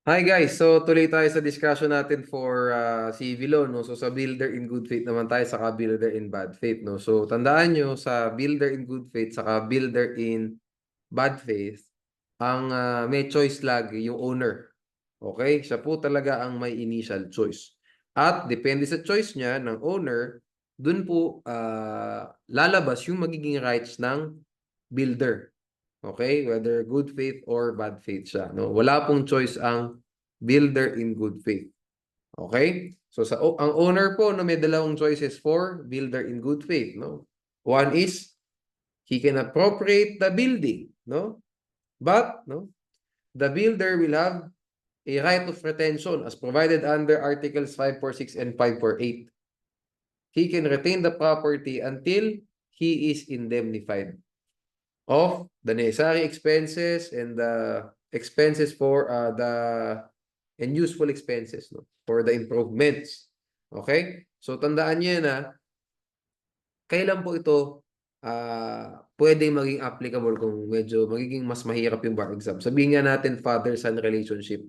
Hi guys, so tuloy tayo sa discussion natin for CV loan, no? So sa builder in good faith naman tayo, saka builder in bad faith, no? So tandaan nyo, sa builder in good faith, saka builder in bad faith, ang may choice lagi yung owner. Okay? Siya po talaga ang may initial choice. At depende sa choice niya ng owner, dun po lalabas yung magiging rights ng builder. Okay? Whether good faith or bad faith siya. No? Wala pong choice ang builder in good faith. Okay? So ang owner po no, may dalawang choices for builder in good faith. No? One is he can appropriate the building. No? But no, the builder will have a right of retention as provided under Articles 546 and 548. He can retain the property until he is indemnified of the necessary expenses and the expenses for the and useful expenses, no, for the improvements. Okay? So tandaan niyo na kailan po ito pwedeng maging applicable kung medyo magiging mas mahirap yung bar exam. Sabihin nga natin father-son relationship,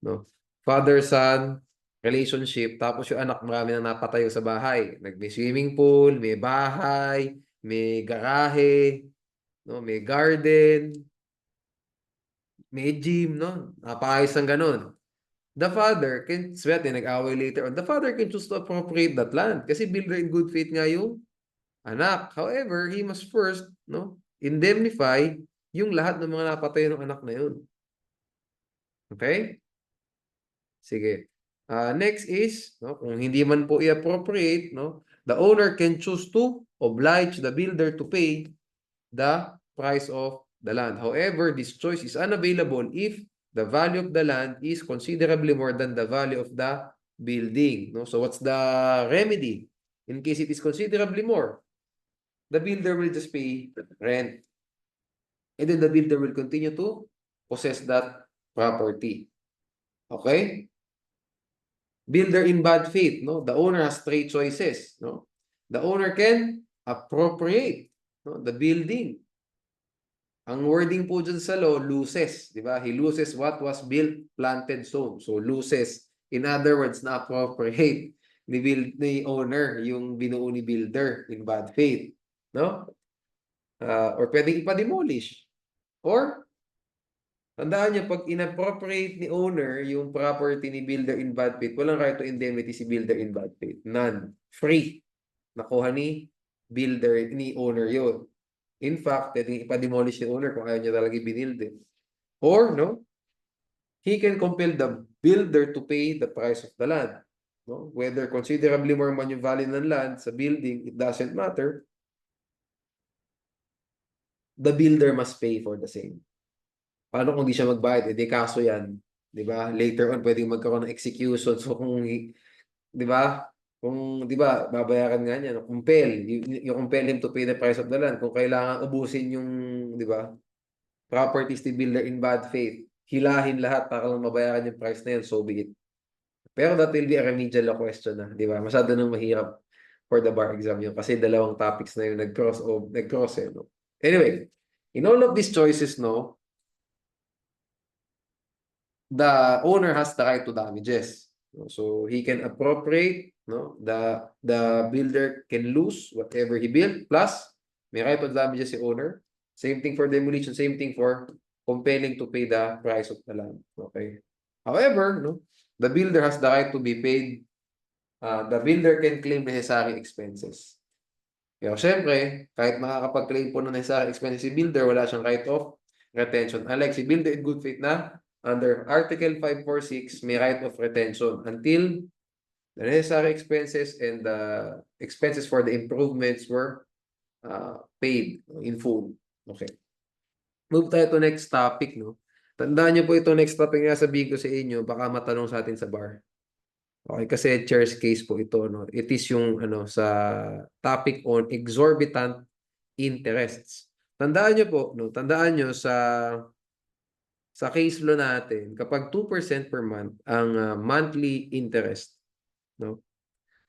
no? Father-son relationship, tapos yung anak marami na napatayo sa bahay. May swimming pool, may bahay, may garahe, no, may garden, may gym, no? Napakayos ng ganun. The father can, swerte, nag-away later on, the father can choose to appropriate that land kasi builder in good faith nga yung anak. However, he must first, no, indemnify yung lahat ng mga napatay ng anak na yun. Okay? Sige. Next is, no, kung hindi man po i-appropriate, no, the owner can choose to oblige the builder to pay the price of the land. However, this choice is unavailable if the value of the land is considerably more than the value of the building. No? So what's the remedy? In case it is considerably more, the builder will just pay rent. And then the builder will continue to possess that property. Okay? Builder in bad faith, no? The owner has three choices, no? The owner can appropriate, no, the building. Ang wording po dyan sa law, loses. Di ba? He loses what was built, planted, sown. So, loses. In other words, na-appropriate ni owner yung binuo ni builder in bad faith. No? Or pwedeng ipa-demolish. Or, tandaan niyo, pag inappropriate ni owner yung property ni builder in bad faith, walang right to indemnity si builder in bad faith. None. Free. Nakuha ni builder, ni owner yun. In fact, pwedeng ipa-demolish ni owner kung ayaw niya talaga i-build eh. Or, no, he can compel the builder to pay the price of the land. No? Whether considerably more man yung value ng land sa building, it doesn't matter. The builder must pay for the same. Paano kung di siya magbayad? Di kaso yan. Di ba? Later on, pwedeng magkaroon ng execution. So, kung, di ba? Kung, di ba, babayaran nga niya, no? Compel. You compel him to pay the price of the land. Kung kailangan ubusin yung, di ba, properties ni builder in bad faith, hilahin lahat para lang mabayaran yung price na yun, so be it. Pero that will be a remedial question na, di ba? Masyado nang mahirap for the bar exam yun kasi dalawang topics na yun nag-cross eh, no? Anyway, in all of these choices, no, the owner has the right to damages. No? So he can appropriate, no, the builder can lose whatever he built, plus may right to damages si owner. Same thing for demolition, same thing for compelling to pay the price of the land. Okay. However, no, the builder has the right to be paid. The builder can claim necessary expenses. Pero syempre, kahit makakapag-claim po ng necessary expenses si builder, wala siyang right of retention. Unlike si builder in good faith na under Article 546, may right of retention until the necessary expenses and the expenses for the improvements were paid in full. Okay. Move tayo to next topic, no? Tandaan niyo po ito, next topic nga sabihin ko sa inyo, baka matanong sa atin sa bar. Okay, kasi chair's case po ito, no? It is yung ano sa topic on exorbitant interests. Tandaan niyo po, no? Tandaan niyo sa case law natin, kapag 2% per month ang monthly interest, no?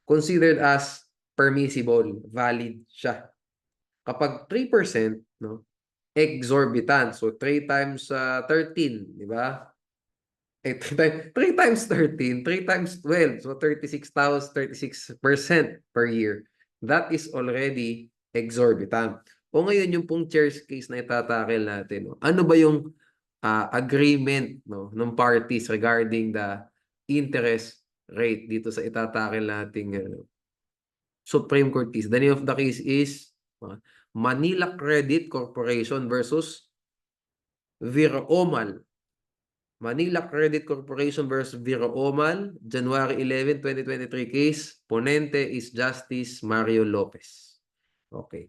Considered as permissible, valid siya. Kapag 3%, no? Exorbitant. So 3 times 13, di ba? 3 times 13, 3 times 12, so 36% per year. That is already exorbitant. O ngayon, yung pong chairs case na itatakel natin, no? Ano ba yung agreement, no, ng parties regarding the interest rate dito sa itatakel nating Supreme Court case? The name of the case is Manila Credit Corporation versus Viraomal. Manila Credit Corporation versus Viraomal, January 11, 2023 case. Ponente is Justice Mario Lopez. Okay.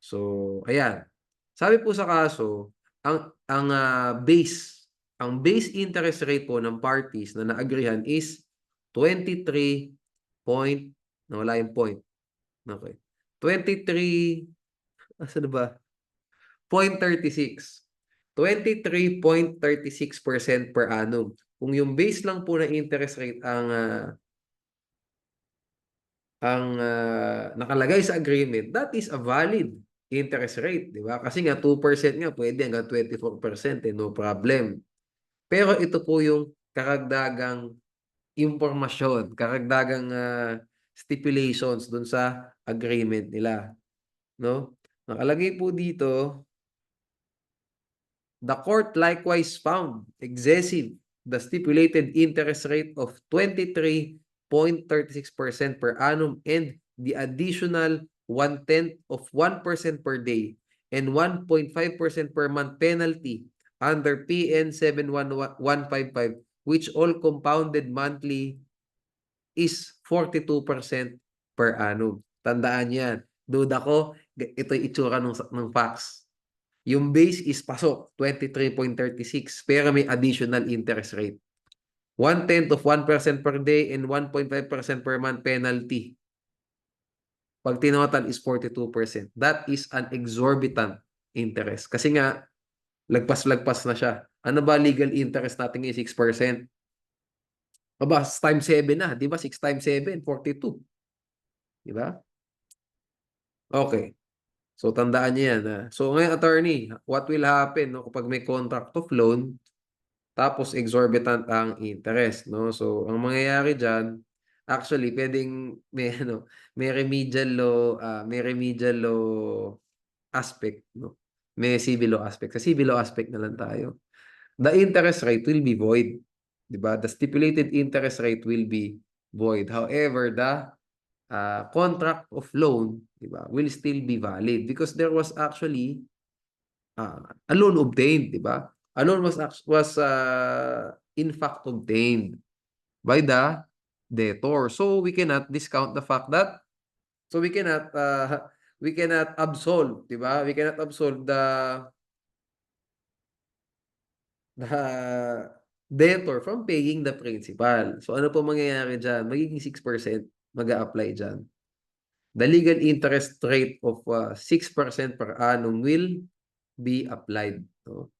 So, ayan. Sabi po sa kaso, ang base interest rate po ng parties na naagrihan is 23 point, nawala yung point. Okay. 23, asa na ba? 0.36. 23.36% per annum. Kung yung base lang po na interest rate ang nakalagay sa agreement, that is a valid interest rate, di ba? Kasi nga 2% nga pwede hanggang 24%, no problem. Pero ito po yung karagdagang impormasyon, karagdagang stipulations dun sa agreement nila, no? Nakalagay po dito, the court likewise found excessive the stipulated interest rate of 23.36% per annum and the additional 1/10 of 1% per day and 1.5% per month penalty under PN 71155, which all compounded monthly is 42% per annum. Tandaan yan. Duda ko, ito yung itsura ng facts. Yung base is pasok, 23.36, pero may additional interest rate. 1/10 of 1% per day and 1.5% per month penalty. Pag tinotal is 42%. That is an exorbitant interest. Kasi nga, lagpas-lagpas na siya. Ano ba legal interest natin ngayon? 6%? Aba, times 7 na. Di ba? 6 times 7, 42. Di ba? Okay. So, tandaan niyo yan. So, ngayon, attorney, what will happen kapag may contract of loan tapos exorbitant ang interest, no? So, ang mangyayari diyan, actually pwedeng may may remedial law aspect, no? May civil law aspect. Sa civil law aspect na lang tayo. The interest rate will be void, 'di ba? The stipulated interest rate will be void. However, the contract of loan, 'di ba, will still be valid because there was actually a loan obtained, di ba? A loan was in fact obtained by the debtor. So we cannot discount the fact that we cannot absolve, di ba? We cannot absolve the debtor from paying the principal. So ano po mangyayari diyan? Magiging 6% mag-a-apply diyan. The legal interest rate of 6% per annum will be applied, no,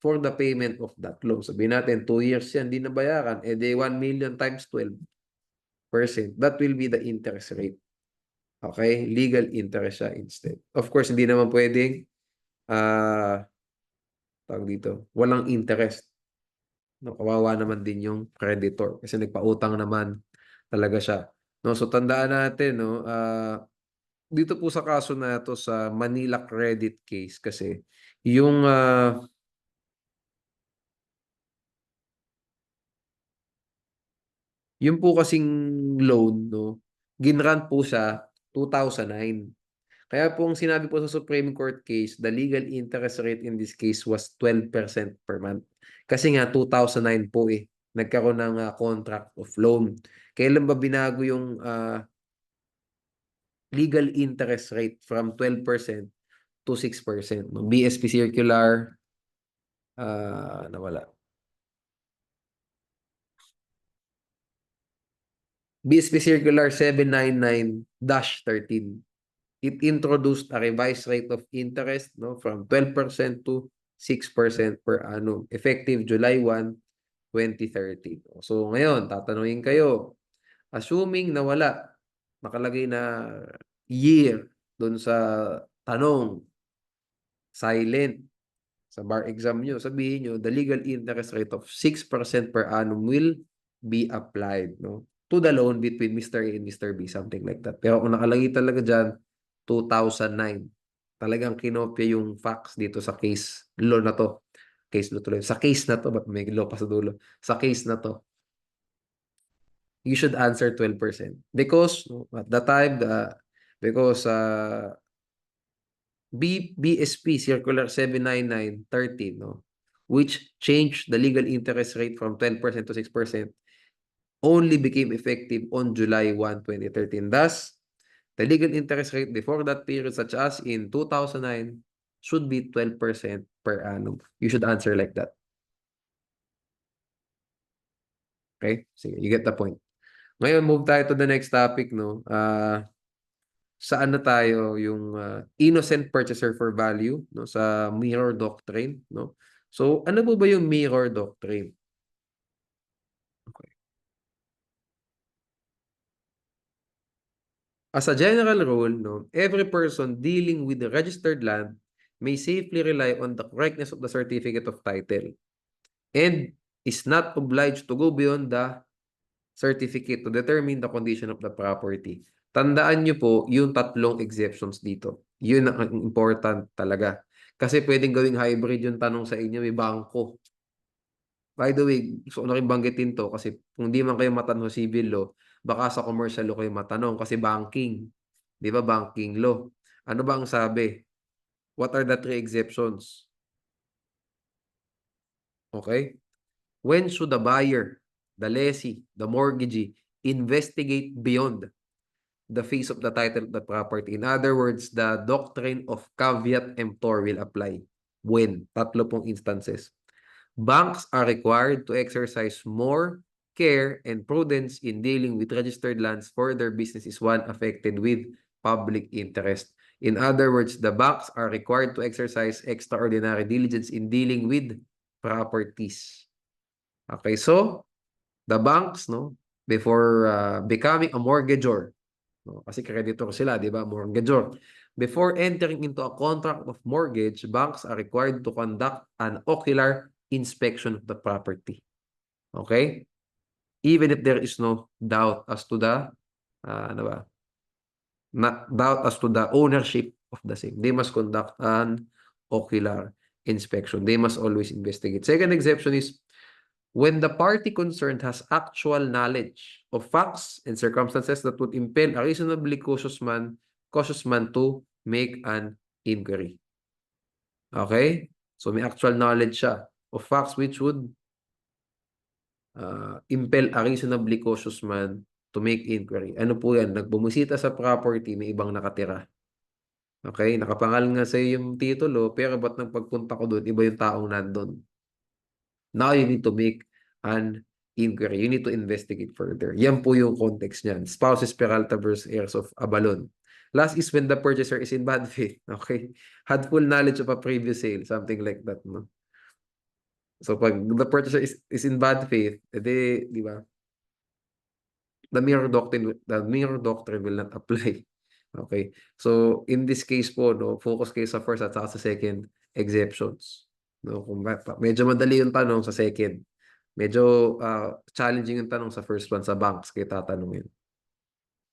for the payment of that loan. Sabihin natin, 2 years yan, di nabayaran. Eh, di 1 million times 12%. That will be the interest rate. Okay? Legal interest siya instead. Of course, hindi naman pwedeng tawag dito, walang interest. No, kawawa naman din yung creditor kasi nagpautang naman talaga siya. No, so tandaan natin, no, dito po sa kaso na to sa Manila Credit case kasi yung yun po kasing loan, no, ginrant po siya 2009. Kaya po ang sinabi po sa Supreme Court case, the legal interest rate in this case was 12% per month. Kasi nga 2009 po nagkaroon ng contract of loan. Kailan ba binago yung legal interest rate from 12% to 6%? No? BSP Circular, nawala. BSP Circular 799-13. It introduced a revised rate of interest, no, from 12% to 6% per annum, effective July 1, 2030. So ngayon, tatanungin kayo, assuming na wala, nakalagay na year doon sa tanong, silent. sa bar exam nyo, sabihin nyo, the legal interest rate of 6% per annum will be applied, no? To the loan between Mr. A and Mr. B, something like that. Pero kung nakalagay talaga dyan, 2009, talagang kinopya yung facts dito sa case law na to. Case law tuloy. Sa case na to, ba't may law pa sa dulo? Sa case na to, you should answer 12%. Because no, at the time, because BSP Circular 799/13, no, which changed the legal interest rate from 12% to 6%, only became effective on July 1, 2013. Thus, the legal interest rate before that period, such as in 2009, should be 12% per annum. You should answer like that. Okay? Sige, you get the point. Ngayon, move tayo to the next topic, no? Saan na tayo yung innocent purchaser for value, no, sa mirror doctrine, no? So ano po ba yung mirror doctrine? Okay. As a general rule, no, every person dealing with the registered land may safely rely on the correctness of the certificate of title and is not obliged to go beyond the certificate to determine the condition of the property. Tandaan nyo po yung tatlong exceptions dito. Yun ang important talaga. Kasi pwedeng gawing hybrid yung tanong sa inyo, may bangko. By the way, gusto ko na rin banggitin to kasi kung di man kayo matanong sa civil law, baka sa commercial law kayo matanong kasi banking. Di ba banking law? Ano ba ang sabi? What are the three exceptions? Okay? When should the buyer, the lessee, the mortgagee investigate beyond the face of the title of the property? In other words, the doctrine of caveat emptor will apply. When? Tatlo pong instances. Banks are required to exercise more care and prudence in dealing with registered lands for their business is one affected with public interest. In other words, the banks are required to exercise extraordinary diligence in dealing with properties. Okay, so the banks, no, before becoming a mortgagor, no, kasi creditor sila, di ba, mortgagor. Before entering into a contract of mortgage, banks are required to conduct an ocular inspection of the property. Okay? Even if there is no doubt as to the ano ba? Doubt as to the ownership of the same. They must conduct an ocular inspection. They must always investigate. Second exception is when the party concerned has actual knowledge of facts and circumstances that would impel a reasonably cautious man to make an inquiry. Okay? So may actual knowledge siya of facts which would impel a reasonably cautious man to make inquiry. Ano po yan? Nagbumisita sa property, may ibang nakatira. Okay? Nakapangalan nga sa yung titulo, pero ba't nang pagpunta ko doon, iba yung taong nandun. Now you need to make an inquiry. You need to investigate further. Yan po yung context niyan. Spouses Peralta versus heirs of Abalon. Last is when the purchaser is in bad faith. Okay? Had full knowledge of a previous sale. Something like that. No? So pag the purchaser is in bad faith, edi, di ba? The mirror doctrine will not apply. Okay? So in this case po, no, focus kayo sa first at sa second exceptions. No, kung medyo madali yung tanong sa second. Medyo challenging yung tanong sa first one sa banks kayo tatanungin.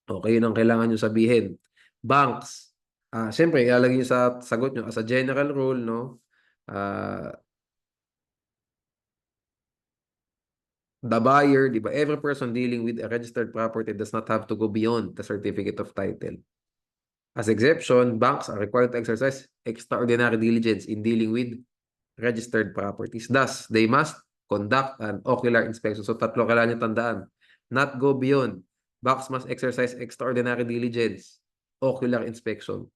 Okay, yun ang kailangan nyo sabihin. Banks, siyempre, ilalagay nyo sa sagot nyo as a general rule, no? The buyer, di ba? Every person dealing with a registered property does not have to go beyond the certificate of title. As exception, banks are required to exercise extraordinary diligence in dealing with registered properties. Thus, they must conduct an ocular inspection. So, tatlo kailangan nyo tandaan. Not go beyond. Banks must exercise extraordinary diligence. Ocular inspection.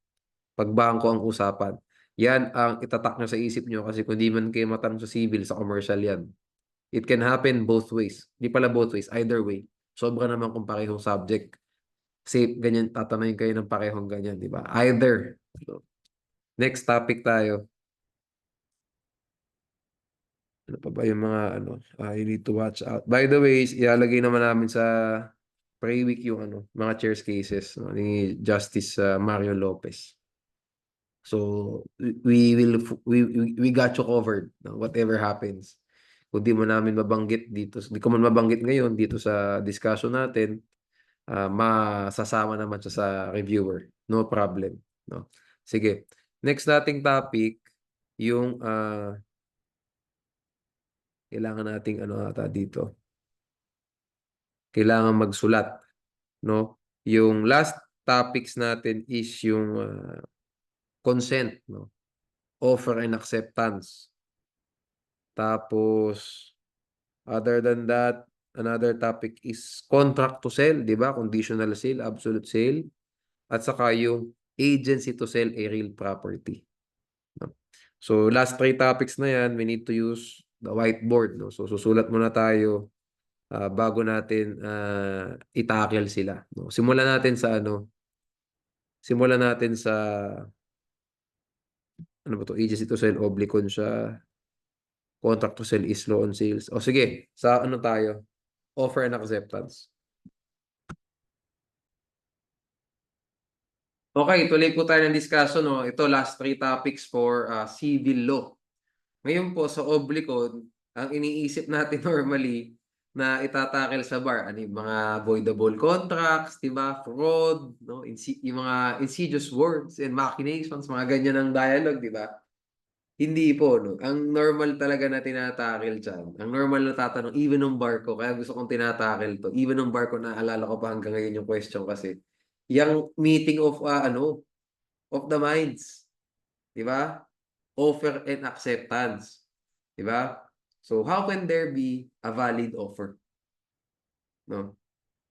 Pagbangko ang usapan. Yan ang itatak nyo sa isip nyo kasi kung di man kayo matanong sa civil, sa commercial yan. It can happen both ways. Di pala both ways, either way. Sobra naman kung parehong subject. Kasi ganyan, tatanayin kayo ng parehong ganyan, di ba? Either. So, next topic tayo. Ano pa ba yung mga ano, you need to watch out. By the way, ilalagay naman namin sa pre-week yung ano, mga chairs cases, no, ni Justice Mario Lopez. So we got you covered, no? Whatever happens. Kung di mo namin mabanggit dito, di ko man mabanggit ngayon dito sa discussion natin, masasama naman siya sa reviewer. No problem, no? Sige. Next nating topic, yung kailangan nating ano ata dito. Kailangan magsulat, no? Yung last topics natin is yung consent, no? Offer and acceptance. Tapos, other than that, another topic is contract to sell, di ba? Conditional sale, absolute sale. At saka yung agency to sell a real property. No? So, last three topics na yan, we need to use the whiteboard. No? So, susulat muna tayo bago natin itackle sila. No? Simulan natin sa ano ba to? Agency to sell, oblicon siya. Contract to sell is law on sales. O sige, sa ano tayo? Offer and acceptance. Okay, tuloy po tayo ng discussion. No? Ito, last three topics for civil law. Ngayon po, sa oblicon, ang iniisip natin normally na itatakel sa bar, ano yung mga voidable contracts, di ba? Fraud, no? Yung mga insidious words and machinations, mga ganyan ang dialogue, di ba? Hindi po, no? Ang normal talaga na tinatakel dyan, ang normal na tatanong, even ng bar ko, kaya gusto kong tinatakel to, even ng bar ko, naalala ko pa hanggang ngayon yung question kasi, yung meeting of, of the minds, di ba? Offer and acceptance, di ba? So, how can there be a valid offer? No?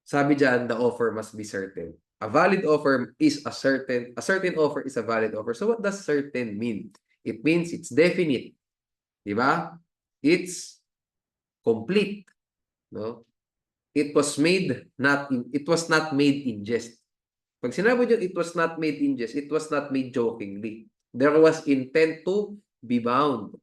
Sabi dyan, the offer must be certain. A valid offer is a certain offer is a valid offer. So what does certain mean? It means it's definite. Di ba? It's complete. No? It was not made in jest. Pag sinabi nyo, it was not made in jest, it was not made jokingly. There was intent to be bound.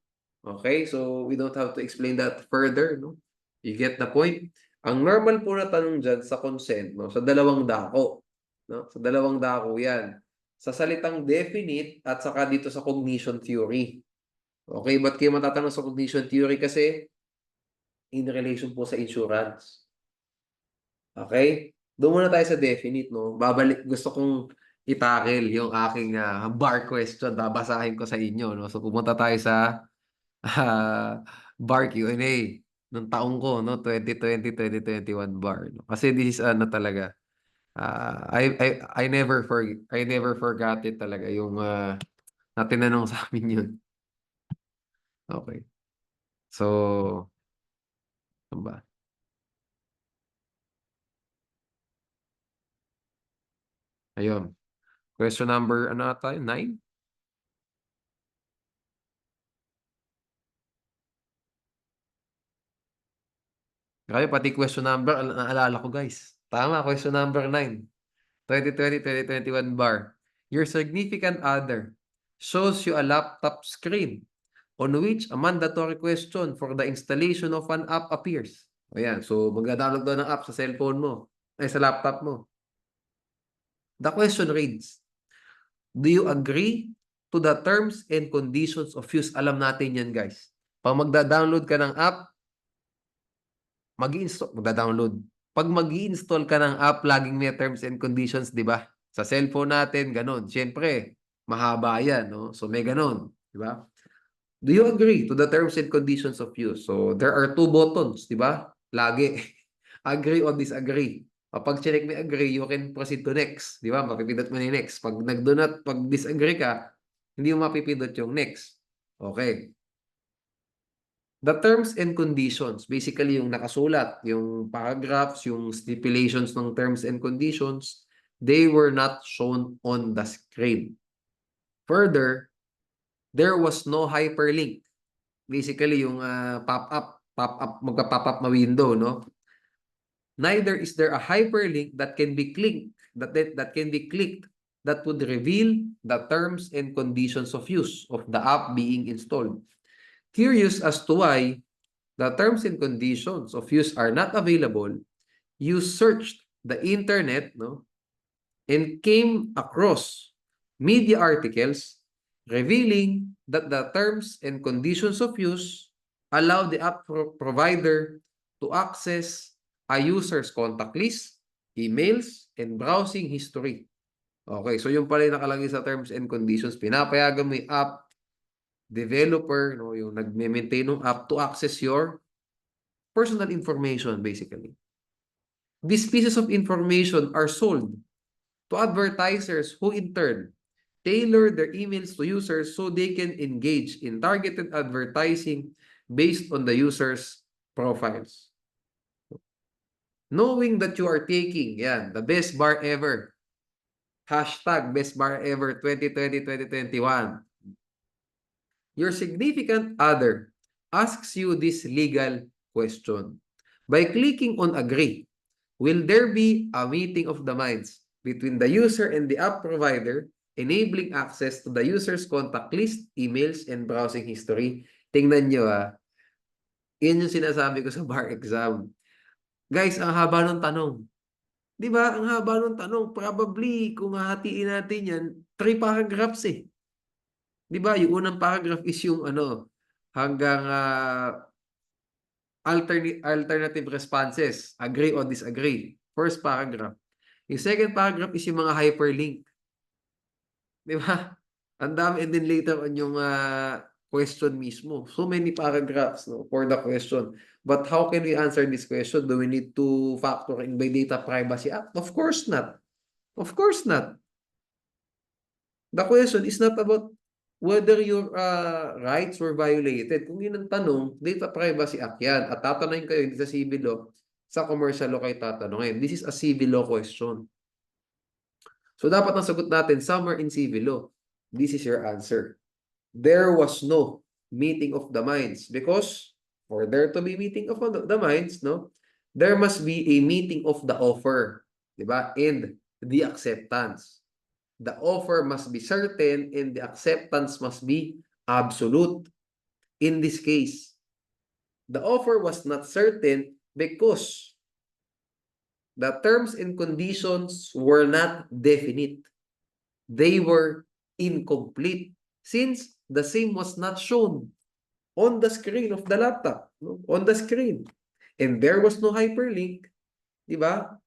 Okay? So, we don't have to explain that further, no? You get the point? Ang normal po na tanong dyan sa consent, no? Sa dalawang dako. No? Sa dalawang dako yan. Sa salitang definite at saka dito sa cognition theory. Okay? Ba't kayo matatanong sa cognition theory? Kasi in relation po sa insurance. Okay? Doon muna tayo sa definite, no? Gusto kong itakil yung aking bar question. Babasahin ko sa inyo, no? So, pumunta tayo sa bar Q&A nung taong ko, no? 2020-2021 bar. No? Kasi this is ano talaga. I never forgot it talaga yung na tinanong sa amin yun. Okay. So, ano ba? Ayun. Question number, ano tayo? 9? Kaya pati question number, naalala ko guys. Tama, question number 9. 2020-2021 bar. Your significant other shows you a laptop screen on which a mandatory question for the installation of an app appears. Ayan, so magda-download daw ng app sa cellphone mo, ay sa laptop mo. The question reads, do you agree to the terms and conditions of use? Alam natin yan guys. Pag magda-download ka ng app, magda-download. Pag mag-i-install ka ng app, laging may terms and conditions, di ba? Sa cellphone natin, ganun. Siyempre, mahaba yan, no? So, may ganun, di ba? Do you agree to the terms and conditions of use? So, there are two buttons, di ba? Lagi. Agree or disagree. Kapag chinek mo agree, you can proceed to next. Di ba? Mapipindot mo na yung next. Pag disagree ka, hindi mo mapipindot yung next. Okay. The terms and conditions, basically yung nakasulat, yung paragraphs, yung stipulations ng terms and conditions, they were not shown on the screen. Further, there was no hyperlink. Basically, yung pop-up, magpa-pop up na window, no? Neither is there a hyperlink that can be clicked, that can be clicked that would reveal the terms and conditions of use of the app being installed. Curious as to why the terms and conditions of use are not available, you searched the internet, no, and came across media articles revealing that the terms and conditions of use allow the app provider to access a user's contact list, emails, and browsing history. Okay, so yung pala yung nakalagay sa terms and conditions, pinapayagan mo yung app developer, no, yung nagme-maintain ng app to access your personal information, basically. These pieces of information are sold to advertisers who in turn tailor their emails to users so they can engage in targeted advertising based on the user's profiles. Knowing that you are taking, the best bar ever. Hashtag best bar ever 2020-2021. Your significant other asks you this legal question. By clicking on agree, will there be a meeting of the minds between the user and the app provider, enabling access to the user's contact list, emails, and browsing history? Tingnan nyo Yan yung sinasabi ko sa bar exam. Guys, ang haba ng tanong. Di ba? Ang haba ng tanong. Probably, kung hahatiin natin yan, 3 paragraphs eh. Di ba? Yung unang paragraph is yung hanggang alternative responses. Agree or disagree. First paragraph. Yung second paragraph is yung mga hyperlink. Di ba? Ang dami, and then later on yung question mismo. So many paragraphs for the question. But how can we answer this question? Do we need to factor in by Data Privacy Act? Of course not. Of course not. The question is not about whether your rights were violated. Kung yun ang tanong, Data Privacy Act yan. At tatanungin kayo sa civil law, sa commercial law kayo tatanungin. This is a civil law question. So dapat ang sagot natin somewhere in civil law. This is your answer. There was no meeting of the minds because for there to be meeting of the minds, there must be a meeting of the offer, diba? And the acceptance. The offer must be certain and the acceptance must be absolute. In this case, the offer was not certain because the terms and conditions were not definite. They were incomplete since the same was not shown on the screen of the laptop, on the screen. And there was no hyperlink, di ba?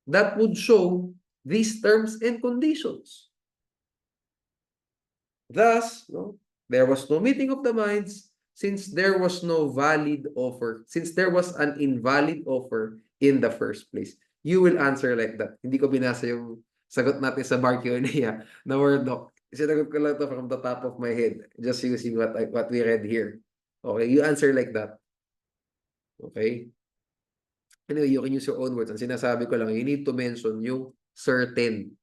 That would show these terms and conditions. Thus, there was no meeting of the minds since there was no valid offer, since there was an invalid offer in the first place. You will answer like that. Hindi ko binasa yung sagot natin sa bar Q&A na Word doc. Sinagot ko lang to from the top of my head, just using what we read here. Okay, you answer like that. Okay? Anyway, you can use your own words. Ang sinasabi ko lang, you need to mention yung certain.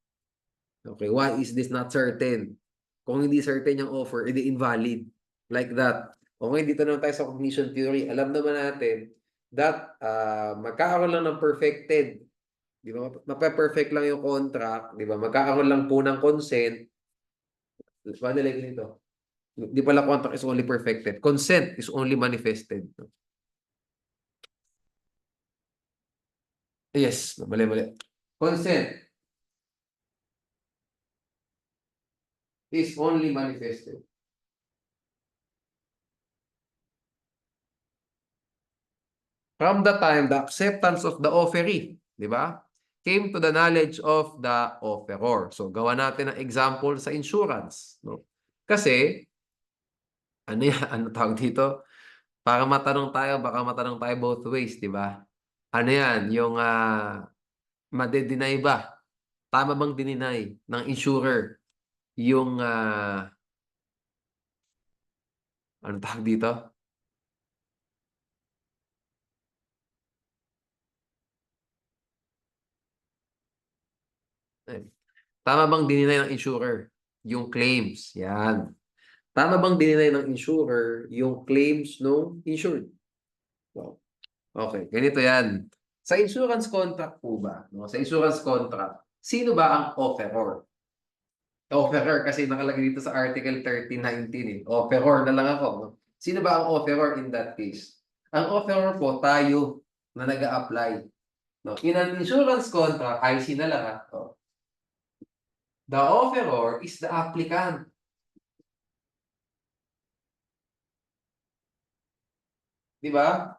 Okay, why is this not certain? Kung hindi certain yung offer, edi invalid. Like that. Okay, dito naman tayo sa cognition theory. Alam naman natin that magkakaroon lang ng perfected. Di ba? Mape-perfect lang yung contract. Di ba? Magkakaroon lang po ng consent. Paano nilagay nito? Di pala contract is only perfected. Consent is only manifested. Yes, mali. Consent is only manifested. From the time the acceptance of the offeree, di ba? Came to the knowledge of the offeror. So, gawa natin ng example sa insurance. Kasi, ano tawag dito? Para matanong tayo, baka matanong tayo both ways, di ba? Ano yan? Yung made-deny ba? Tama bang dininay ng insurer yung ano tawag dito? Tama bang dininay ng insurer yung claims? Yan. Tama bang dininay ng insurer yung claims ng insured? Wow. Okay, ganito yan. Sa insurance contract po ba? Sa insurance contract, sino ba ang offeror? Offeror kasi nakalagay dito sa Article 1319 Offeror na lang ako. Sino ba ang offeror in that case? Ang offeror po, tayo na nag-a-apply. In an insurance contract, IC na lang The offeror is the applicant. Di ba?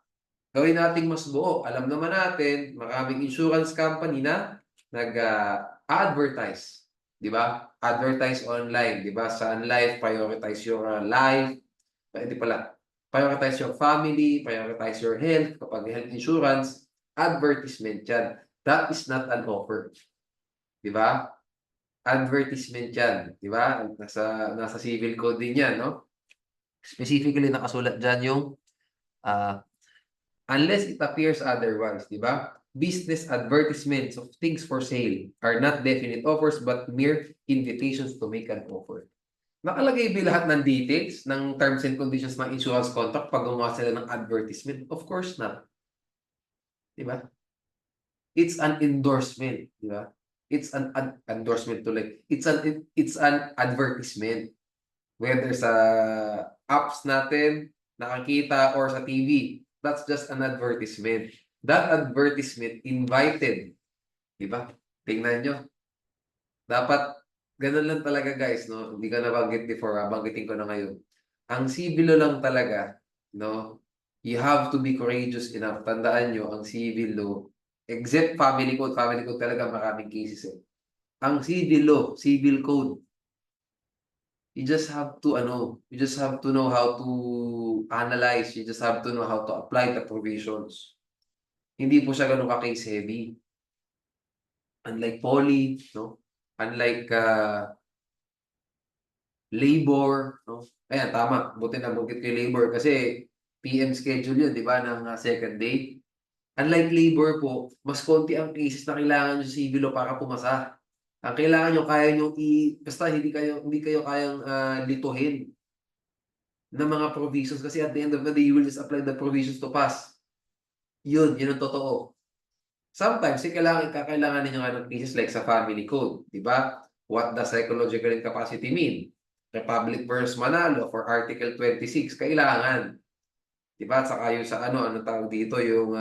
Gawin nating mas buo. Alam naman natin, maraming insurance company na nag-advertise. Di ba? Advertise online. Di ba? Sa life, prioritize your life. Hindi pala. Prioritize your family, prioritize your health. Kapag health insurance, advertisement yan. That is not an offer. Di ba? Advertisement yan. Di ba? Nasa civil code din yan, no? Specifically, nakasulat dyan yung unless it appears otherwise, di ba? Business advertisements of things for sale are not definite offers but mere invitations to make an offer. Nakalagay ba lahat ng details ng terms and conditions ng insurance contract pag gumawa sila ng advertisement? Of course not. Di ba? It's an endorsement, di ba? It's an endorsement to like it's an advertisement, whether sa apps natin nakakita or sa TV. That's just an advertisement. That advertisement invited, di ba? Tingnan nyo. Dapat ganun lang talaga, guys, no? Hindi ka nabanggit before, banggitin ko na ngayon. Ang civil law lang talaga, no? You have to be courageous enough. Tandaan nyo, ang civil law, except family code talaga maraming cases eh. Ang civil law, civil code, you just have to know how to analyze, you just have to know how to apply the provisions. Hindi po siya ganun ka-case heavy. Unlike poly, no? Unlike labor, no? Ayan, tama. Buti na bukit kay labor kasi PM schedule yun, di ba, ng second day. Unlike labor po, mas konti ang cases na kailangan nyo sa civil law para pumasa. Ang kailangan nyo, kaya nyo basta hindi kayo kayang lituhin ng mga provisions kasi at the end of the day, you will just apply the provisions to pass. Yun ang totoo. Sometimes, kakailangan ninyo ng cases like sa family code, di ba? What does psychological incapacity mean? Republic versus Manalo for Article 26, kailangan. Di ba? At saka yung sa ano tawag dito, yung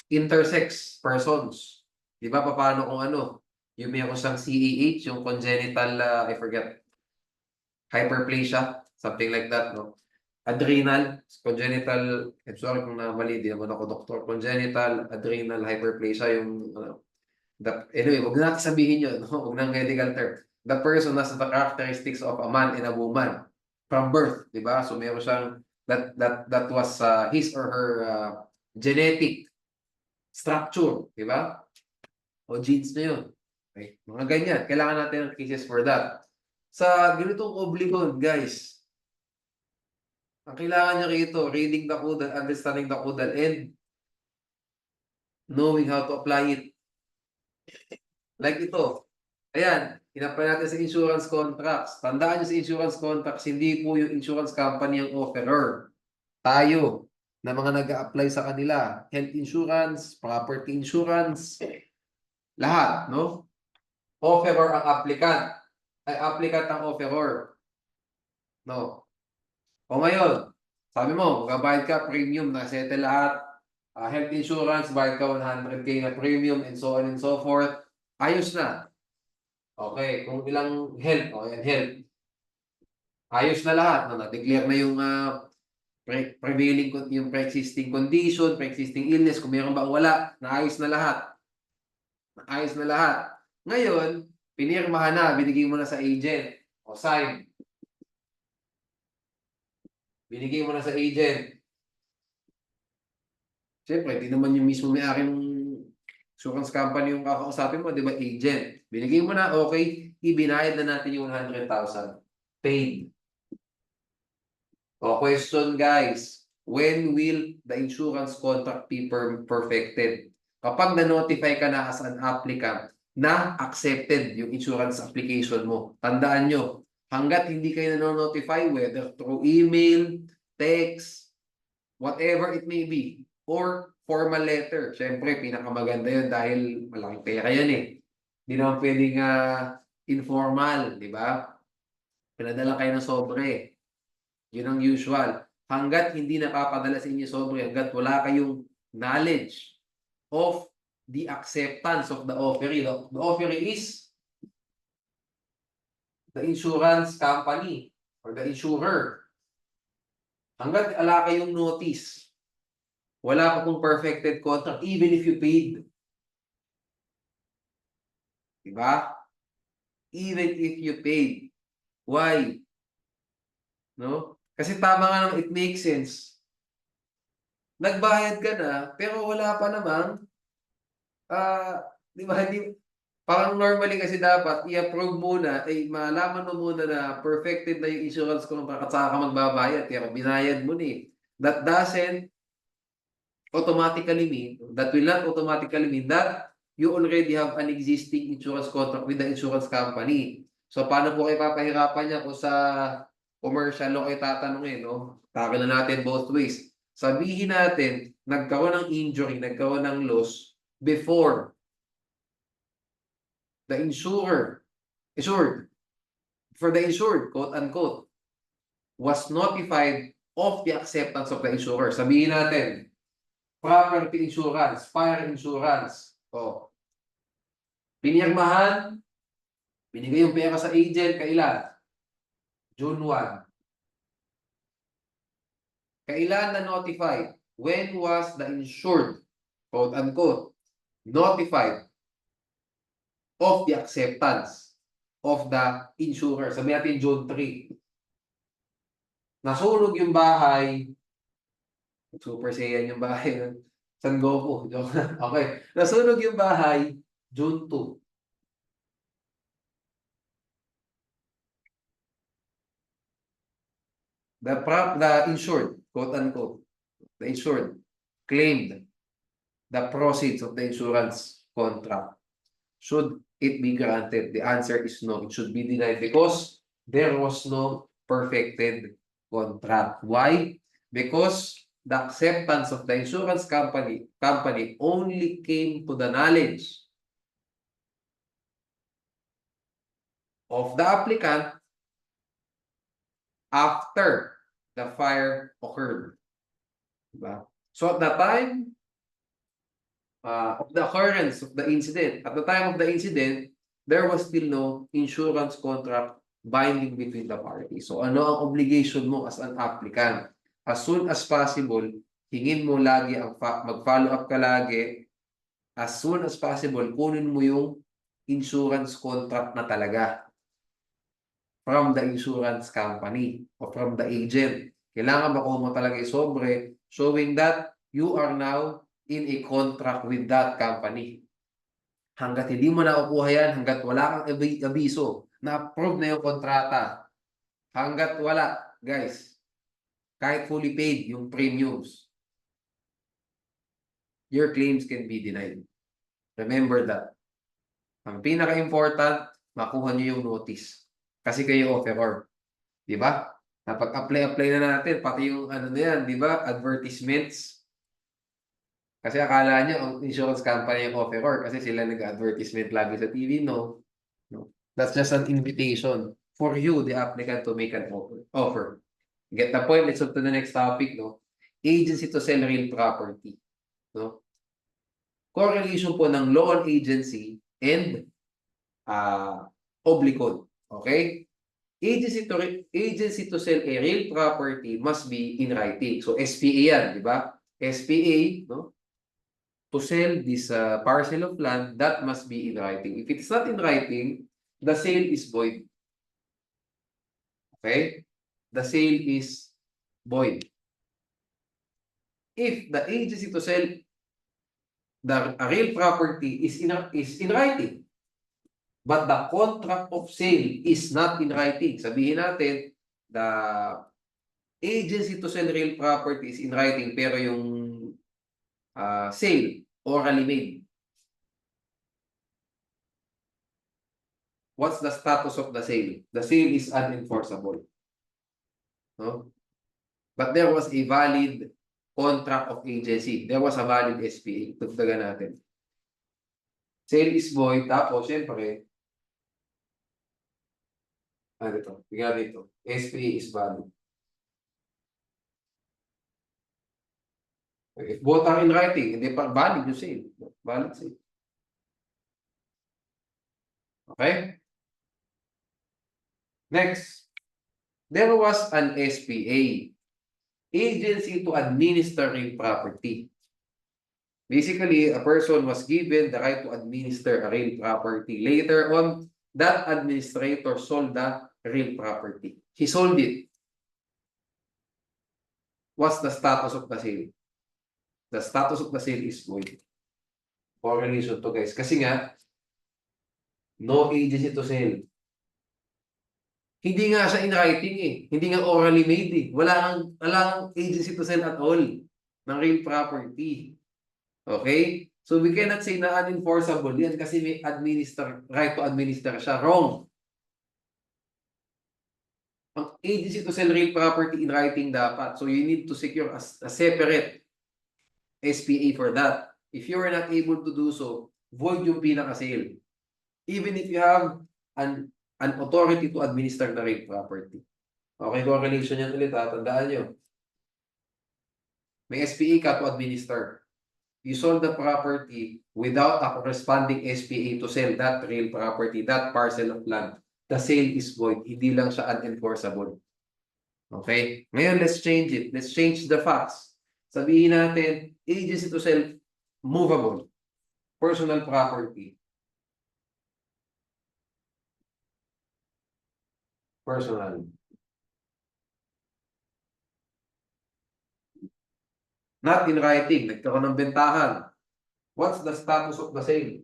intersex persons. Di ba? Paano kung yung meron siyang CAH, yung congenital, I forget, hyperplasia, something like that, no? Adrenal, congenital, I'm sorry kung mali, di naman ako doktor, congenital adrenal hyperplasia, yung, anyway, huwag na natin sabihin yun, no? Huwag na medical term. The person has the characteristics of a man and a woman from birth, di ba? So, meron siyang, that was his or her genetic structure, di ba? O genes na yun. Okay? Mga ganyan. Kailangan natin ng cases for that. Sa ganitong obligor, guys, ang kailangan nyo rito, reading the code, understanding the code, and knowing how to apply it. Like ito. Ayan, in-apply natin sa insurance contracts. Tandaan nyo sa insurance contracts, hindi po yung insurance company ang offeror. Tayo, na mga nag-a-apply sa kanila. Health insurance, property insurance, lahat, no? Offeror ang applicant. Ay, applicant ang offeror. No? O ngayon, sabi mo, magbabayad ka, premium, na-settle lahat. Health insurance, bayad ka 100K na premium, and so on and so forth. Ayos na. Okay, kung ilang health, health. Ayos na lahat. No? Na-declare na yung prevailing, yung pre-existing condition, pre-existing illness, kung meron ba o wala, naayos na lahat. Naayos na lahat. Ngayon, pinirmahan na, binigay mo na sa agent. O sign. Binigay mo na sa agent. Siyempre, di naman yung mismo may-ari ng insurance company yung kakausapin mo, di ba, agent. Binigay mo na, okay, ibinayad na natin yung 100,000. Paid. O question, guys, when will the insurance contract be perfected? Kapag na-notify ka na as an applicant na accepted yung insurance application mo, tandaan nyo, hanggat hindi kayo na-notify, whether through email, text, whatever it may be, or formal letter. Siyempre, pinakamaganda yun dahil malaking pera yan eh. Hindi naman pwedeng informal, di ba? Pinadala kayo ng sobre. Yun ang usual. Hanggat hindi napapadala sa inyo sobre, hanggat wala kayong knowledge of the acceptance of the offeree. The offeree is the insurance company or the insurer. Hanggat wala kayong notice Wala pa pong perfected contract even if you paid. Diba? Even if you paid. Why? No? Kasi tama nga naman, it makes sense. Nagbayad ka na, pero wala pa namang, di ba, parang normally kasi dapat i-approve muna, malaman mo muna na perfected na yung insurance contract at saka ka magbabayad, kaya binayad mo ni. That doesn't automatically mean, that will not automatically mean that you already have an existing insurance contract with the insurance company. So, paano po kayo papahirapan niya kung sa commercial law kayo tatanungin, no? Takin na natin both ways. Sabihin natin, nagkaroon ng injury, nagkaroon ng loss before the insured, for the insured, quote unquote, was notified of the acceptance of the insurer. Sabihin natin, property insurance, fire insurance. O, pinirmahan, binigay yung pera sa agent, kailan? June 1. Kailan na notified? When was the insured, quote unquote, notified of the acceptance of the insurer? Sabihin natin June 3. Nasunog yung bahay. Super Saiyan yung bahay. San Goku. Okay. Nasunog yung bahay June 2. The insured, quote unquote, the insured claimed the proceeds of the insurance contract. Should it be granted? The answer is no. It should be denied because there was no perfected contract. Why? Because the acceptance of the insurance company only came to the knowledge of the applicant after the fire occurred. Diba? So at the time of the occurrence of the incident, at the time of the incident, there was still no insurance contract binding between the parties. So ano ang obligation mo as an applicant? As soon as possible, hingin mo lagi mag-follow up ka lagi. As soon as possible, kunin mo yung insurance contract na talaga from the insurance company or from the agent. Kailangan makuha mo talaga yung sobre showing that you are now in a contract with that company. Hanggat hindi mo nakukuha yan, hanggat wala kang abiso na approve na yung kontrata, hanggat wala, guys, kahit fully paid yung premiums, your claims can be denied. Remember that. Ang pinaka-important, makuha nyo yung notice. Kasi kayo offeror. Di ba? Napag-apply na natin, pati yung ano na yan, di ba? Advertisements. Kasi akala nyo, ang insurance company yung offeror kasi sila nag-advertisement lagi sa TV, no? No. That's just an invitation for you, the applicant, to make an offer. Get the point? Let's move to the next topic, no? Agency to sell real property. No? Correlation po ng law on agency and obligor. Okay? Agency to sell a real property must be in writing. So, SPA yan, di ba? SPA, no? To sell this parcel of land, that must be in writing. If it is not in writing, the sale is void. Okay? The sale is void. If the agency to sell a real property is in writing, but the contract of sale is not in writing. Sabihin natin, the agency to sell real property is in writing, pero yung sale orally made. What's the status of the sale? The sale is unenforceable. No? But there was a valid contract of agency. There was a valid SPA. Tugtagan natin. Sale is void, tapos syempre, dito, bigyan dito. SPA is valid. If both are in writing, hindi pa valid yung sale. Valid sale. Okay? Next. There was an SPA. Agency to administer real property. Basically, a person was given the right to administer a real property. Later on, that administrator sold the real property. He sold it. What's the status of the sale? The status of the sale is void. Correlation to guys. Kasi nga, no agency to sell. Hindi nga siya in writing eh. Hindi nga orally made eh. Wala kang agency to sell at all ng real property. Okay? So we cannot say na unenforceable yan kasi may right to administer siya. Wrong. Ang agency to sell real property in writing dapat. So you need to secure a separate SPA for that. If you are not able to do so, void yung pinaka-sale. Even if you have an authority to administer the real property. Okay, correlation yan ulit ha. Tandaan nyo. May SPA ka to administer. You sold the property without a corresponding SPA to sell that real property, that parcel of land. The sale is void. Hindi lang siya unenforceable. Okay? Ngayon, let's change it. Let's change the facts. Sabihin natin, agency to sell, movable. Personal property. Personal. Not in writing. Nagkaroon ng bentahan. What's the status of the sale?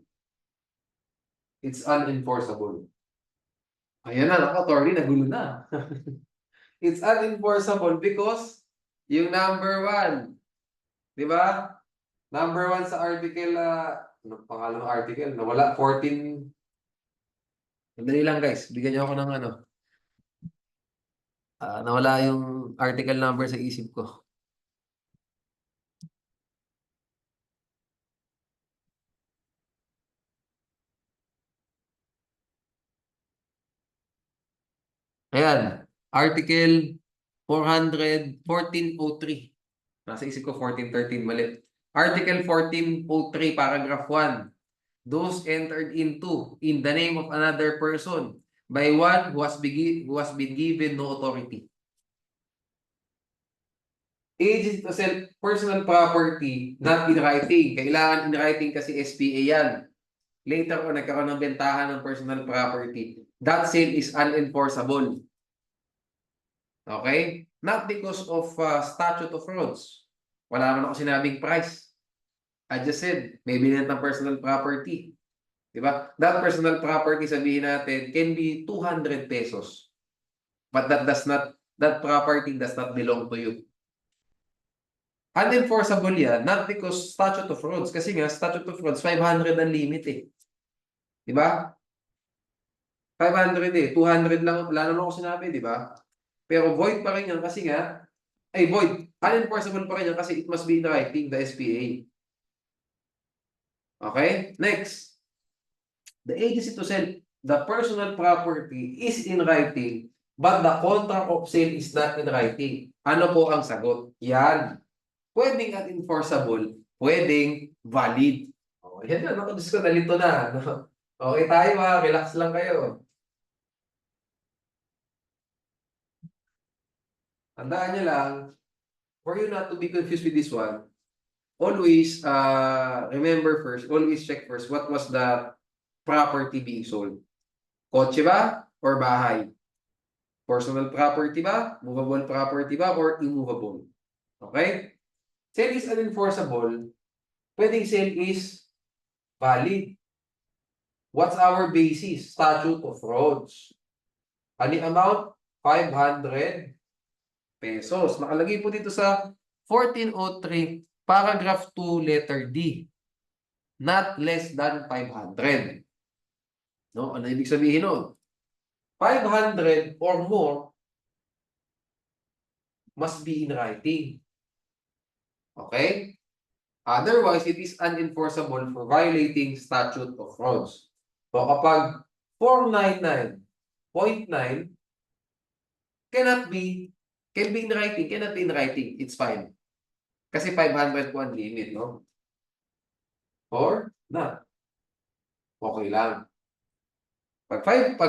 It's unenforceable. Ayan na, attorney, nagulo na. It's unenforceable because yung number 1, di ba? Number 1 sa article, ano pangalan ng article? Nawala, 14. Madali lang guys, bigyan niyo ako ng ano. Nawala yung article number sa isip ko. Ayan, article 1403. Nasa isip ko 1413, mali. Article 1403, paragraph 1. Those entered into in the name of another person by one who has been given no authority. Agency to sell personal property, not in writing. Kailangan in writing kasi SPA yan. Later on, nagkaroon ng bentahan ng personal property. That sale is unenforceable. Okay? Not because of statute of frauds. Wala naman ako sinabing price. I just said, may binenta ng personal property. Diba? That personal property, sabihin natin, can be 200 pesos. But that property does not belong to you. Unenforceable yan, not because statute of frauds. Kasi nga, statute of frauds, 500 ang limit eh. Diba? 500 eh. 200 lang, wala naman ako sinabi, diba? Pero void pa rin yan kasi nga, void. Unenforceable pa rin yan kasi it must be in writing, the SPA. Okay? Next. The agency to sell the personal property is in writing, but the contract of sale is not in writing. Ano po ang sagot? Yan. Pwedeng unenforceable, pwedeng valid. Oh, yan na. Naku, Diyos ko, nalito na. Okay tayo ha. Relax lang kayo. Tandaan nyo lang, for you not to be confused with this one, always remember first, always check first, what was the property being sold? Kotse ba or bahay? Personal property ba? Movable property ba? Or immovable? Okay? Sale is unenforceable. Pwedeng sale is valid. What's our basis? Statute of frauds. Ano amount? 500 pesos. Nakalagay po dito sa 1403, paragraph 2, letter D. Not less than 500. No? Ano ibig sabihin nun? 500 or more must be in writing. Okay? Otherwise, it is unenforceable for violating statute of frauds. So kapag 499.9 can be in writing, cannot be in writing, it's fine. Kasi 500 po ang limit, no? Or not. Okay lang. Kapag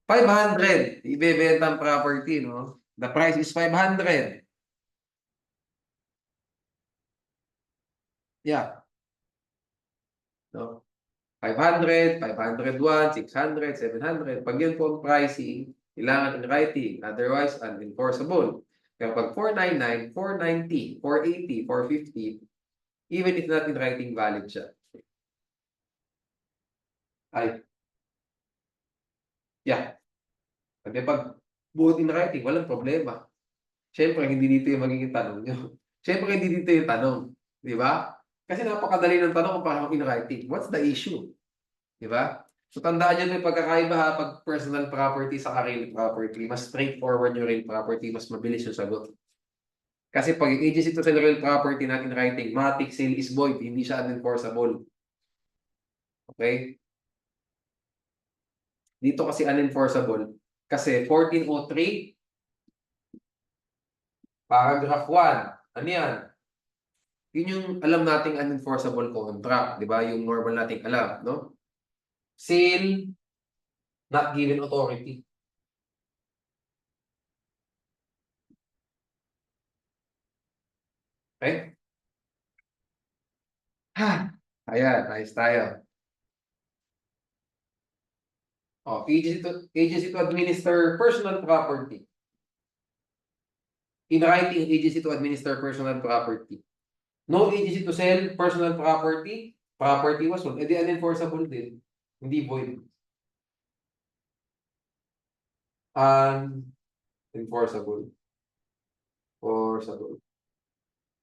500, ibebenta ang property, no? The price is 500. Yeah. No? 500, 501, 600, 700. Pag yun po ang pricing, kailangan in writing. Otherwise, unenforceable. Pero pag 499, 490, 480, 450, even if not in writing, valid siya. Ay, yeah. Kasi pag buhat in writing, walang problema. Siyempre, hindi dito yung magiging tanong nyo. Siyempre, hindi dito yung tanong. Di ba? Kasi napakadali ng tanong kung paano in writing. What's the issue? Di ba? So, tandaan nyo yung pagkakaiba ha, pag personal property sa real property, mas straightforward yung real property, mas mabilis yung sagot. Kasi pag yung agency to sa real property natin in writing, matic sale is void, hindi siya unenforceable. Okay? Dito kasi unenforceable. Kasi 1403, paragraph 1. Ano yan? Yun yung alam nating unenforceable contract, di ba? Yung normal nating alam, no? Sale, not given authority. Okay? Ha! Ayan, ayos tayo. Oh, agency to administer personal property. In writing, agency to administer personal property. No agency to sell personal property. Property was wrong. Edi unenforceable din. Hindi void. Unenforceable. Enforceable.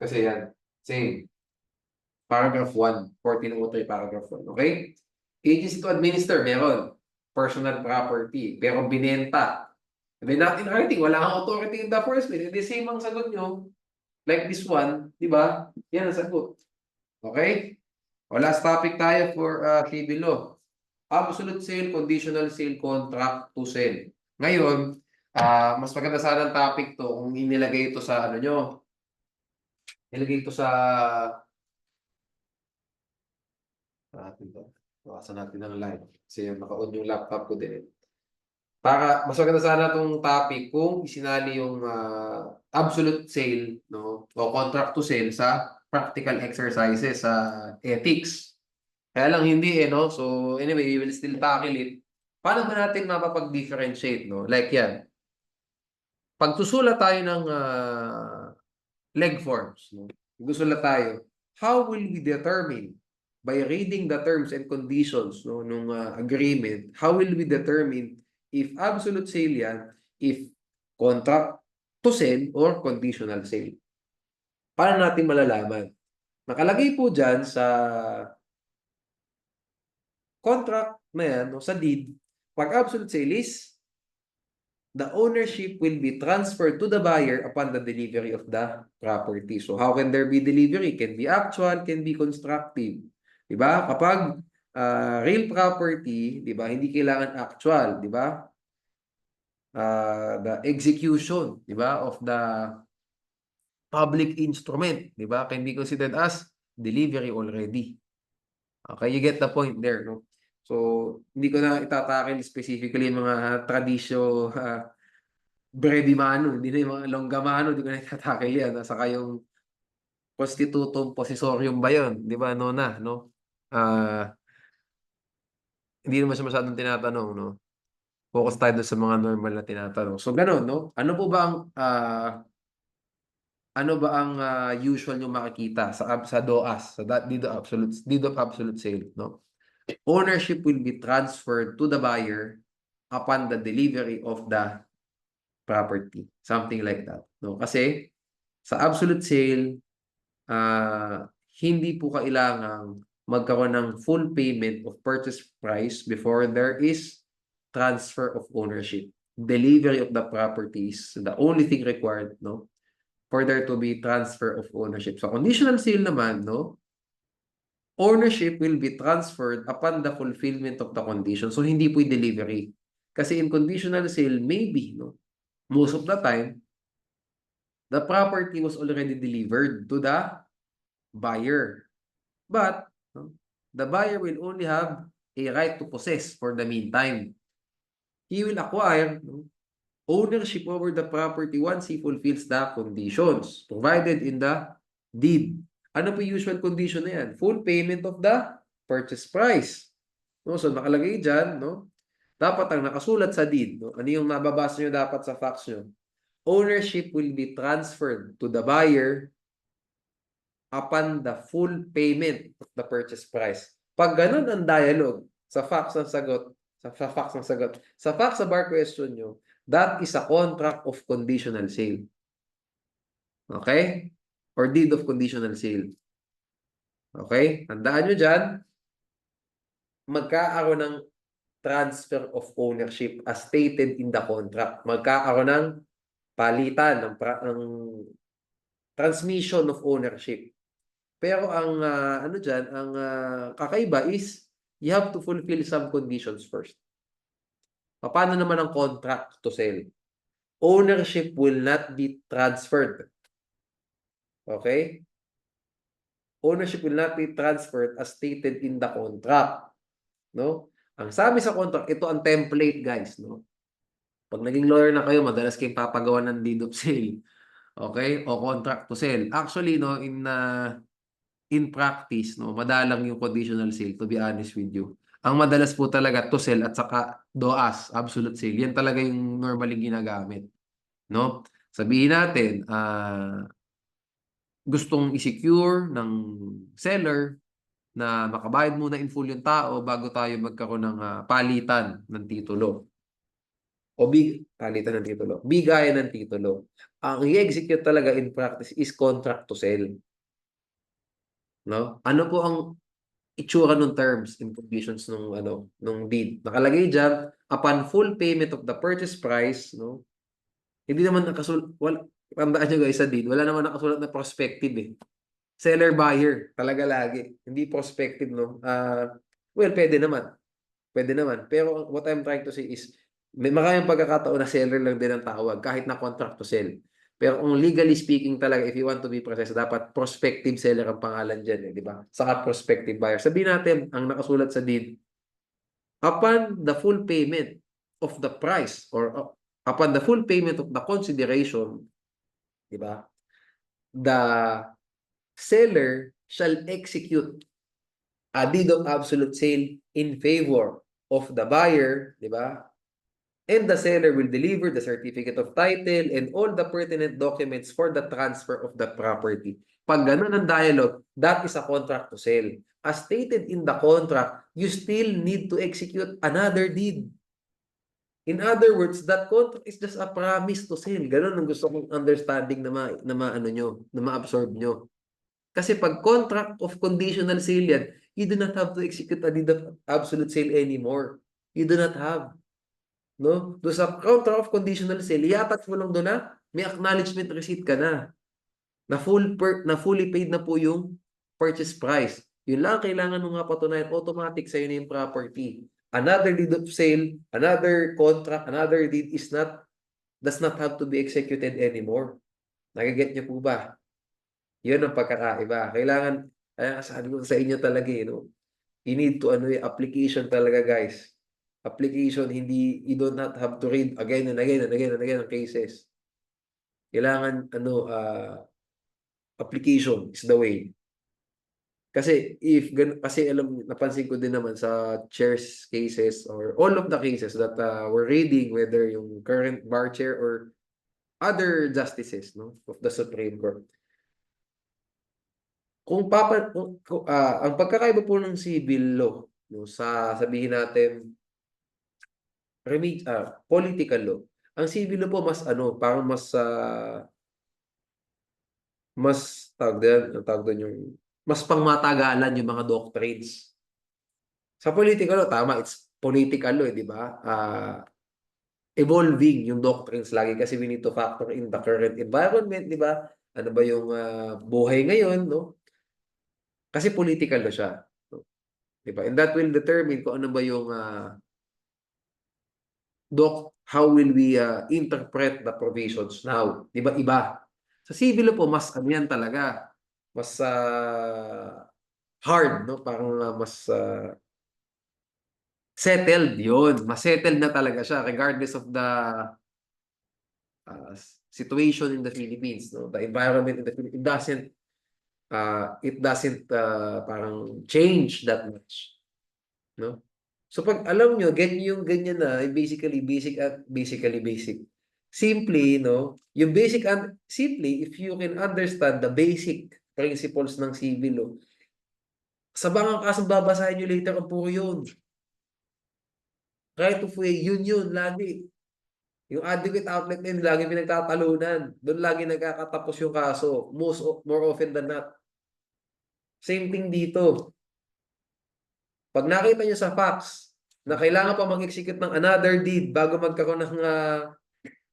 Kasi yan. Same. Paragraph 1. 1403 paragraph 1. Okay? Agency to administer. Meron. Personal property. Pero binenta. Hindi not in writing. Wala kang authority in the first place. Hindi same ang sagot nyo. Like this one. Di ba? Yan ang sagot. Okay? O last topic tayo for civil law. Absolute sale, conditional sale, contract to sell. Ngayon, mas maganda sana ang topic to kung inilagay ito sa ano nyo. Ilagay ito sa natin to. Bawasan natin ng live. Kasi naka-on yung laptop ko din. Para mas maganda sana itong topic kung isinali yung absolute sale, no, o contract to sell sa practical exercises sa ethics. Kaya lang hindi no. So anyway, we will still tackle it. Paano ba natin mapapag-differentiate, no? Like yan. Pag susulat tayo ng leg forms, no? Susulat tayo. How will we determine by reading the terms and conditions, no, nung agreement, how will we determine if absolute sale yan, if contract to sell or conditional sale? Paano natin malalaman? Nakalagay po dyan sa contract na yan, no, sa deed, pag absolute sale is, the ownership will be transferred to the buyer upon the delivery of the property. So how can there be delivery? Can be actual, can be constructive. Diba? Kapag real property, diba, hindi kailangan actual, diba? The execution, diba, of the public instrument, diba, can be considered as delivery already. Okay, you get the point there, no? So, hindi ko na itatakil specifically yung mga tradisyo brevi mano, hindi na yung mga longga mano, hindi ko na itatakil yan. Saka yung constitutum possessorium ba yun? Di ba, Nona, no? Hindi naman siya masyadong tinatanong, no? Focus tayo doon sa mga normal na tinatanong. So, ganun, no? Ano ba ang usual nyo makikita sa DOAS, sa deed of absolute sale, no? Ownership will be transferred to the buyer upon the delivery of the property. Something like that, no? Kasi sa absolute sale, hindi po kailangang magkaroon ng full payment of purchase price before there is transfer of ownership. Delivery of the property is the only thing required, no, for there to be transfer of ownership. So conditional sale naman, no, ownership will be transferred upon the fulfillment of the condition. So hindi po yung delivery. Kasi in conditional sale, maybe, no, most of the time, the property was already delivered to the buyer. But the buyer will only have a right to possess for the meantime. He will acquire ownership over the property once he fulfills the conditions provided in the deed. Ano po yung usual condition na yan? Full payment of the purchase price. No? So nakalagay dyan, no? Dapat ang nakasulat sa deed, no? Ano yung nababasa nyo dapat sa facts nyo? Ownership will be transferred to the buyer upon the full payment of the purchase price. Pag ganun ang dialogue, sa facts ng sagot, sa facts sa bar question nyo, that is a contract of conditional sale. Okay? Or deed of conditional sale. Okay? Tandaan nyo dyan, magkakaroon ng transfer of ownership as stated in the contract. Magkakaroon ng palitan ng transmission of ownership. Pero ang ano diyan, ang kakaiba is you have to fulfill some conditions first. Paano naman ang contract to sell? Ownership will not be transferred. Okay? Ownership will not be transferred as stated in the contract. No? Ang sabi sa contract, ito ang template, guys, no? Pag naging lawyer na kayo, madalas kayong papagawa ng deed of sale. Okay? O contract to sell. Actually, no, in practice, no, madalang yung conditional sale, to be honest with you. Ang madalas po talaga to sell at saka DOAS, absolute sale. Yan talaga yung normally ginagamit. No? Sabihin natin, gustong i-secure ng seller na makabayad muna in full yung tao bago tayo magkaroon ng palitan ng titulo. O palitan ng titulo. Bigayan ng titulo. Ang i-execute talaga in practice is contract to sell. No? Ano po ang itsura ng terms and conditions nung deed? Nakalagay diyan, upon full payment of the purchase price, no? Hindi naman nakasulat, tandaan nyo guys sa deed, wala naman nakasulat na prospective eh. Seller buyer, talaga lagi. Hindi prospective, no? Well, pwede naman. Pwede naman. Pero what I'm trying to say is, may maraming pagkakataon na seller lang din ang tawag kahit na contract to sell. Pero kung legally speaking talaga, if you want to be precise, dapat prospective seller ang pangalan dyan, di ba? Saka prospective buyer. Sabihin natin, ang nakasulat sa deed, upon the full payment of the price or upon the full payment of the consideration, di ba? The seller shall execute a deed of absolute sale in favor of the buyer, di ba? And the seller will deliver the certificate of title and all the pertinent documents for the transfer of the property. Pag ganun ang dialogue, that is a contract to sell. As stated in the contract, you still need to execute another deed. In other words, that contract is just a promise to sell. Ganun ang gusto kong understanding na ma-absorb nyo. Kasi pag contract of conditional sale yan, you do not have to execute a deed of absolute sale anymore. You do not have. No? Doon sa contract of conditional sale, iapat mo lang doon na may acknowledgement receipt ka na. Na fully paid na po yung purchase price. Yun lang kailangan mo nga patunayan, automatic sa'yo na yung property. Another deed of sale, another contract, another deed does not have to be executed anymore. Nagaget niyo po ba? Yun ang pagkakaiba. Kailangan, kaya sabi ko sa inyo talaga no? You need to application talaga guys. Application, you do not have to read again and again and again and again ang cases. Kailangan, application is the way. Kasi napansin ko din naman sa chair's cases or all of the cases that we're reading, whether yung current bar chair or other justices of the Supreme Court. Ang pagkakaiba po ng civil law, sabihin natin, political law. Ang civil law po parang mas pangmatagalan yung mga doctrines. Sa political law, tama, it's political law, di ba? Evolving yung doctrines lagi kasi we need to factor in the current environment, di ba? Ano ba yung buhay ngayon, no? Kasi political law siya. No? Di ba? And that will determine kung ano ba yung how will we interpret the provisions now? Di ba iba? Sa civil law po, mas yan talaga. Mas hard, no? Parang mas settled yun. Mas settled na talaga siya regardless of the situation in the Philippines. No? The environment in the Philippines, it doesn't parang change that much, no? So pag alam nyo, get nyo yung ganyan na, basically basic at basically basic. Simply, no, yung basic and simply, if you can understand the basic principles ng civil law, sa bangang kasong babasahin nyo later ang puro yun. Right of way, yun, lagi. Yung adequate outlet na yun, lagi pinagtatalunan. Doon lagi nagkakatapos yung kaso. More often than not. Same thing dito. Pag nakita nyo sa facts na kailangan pa mag-execute ng another deed bago magkaroon ng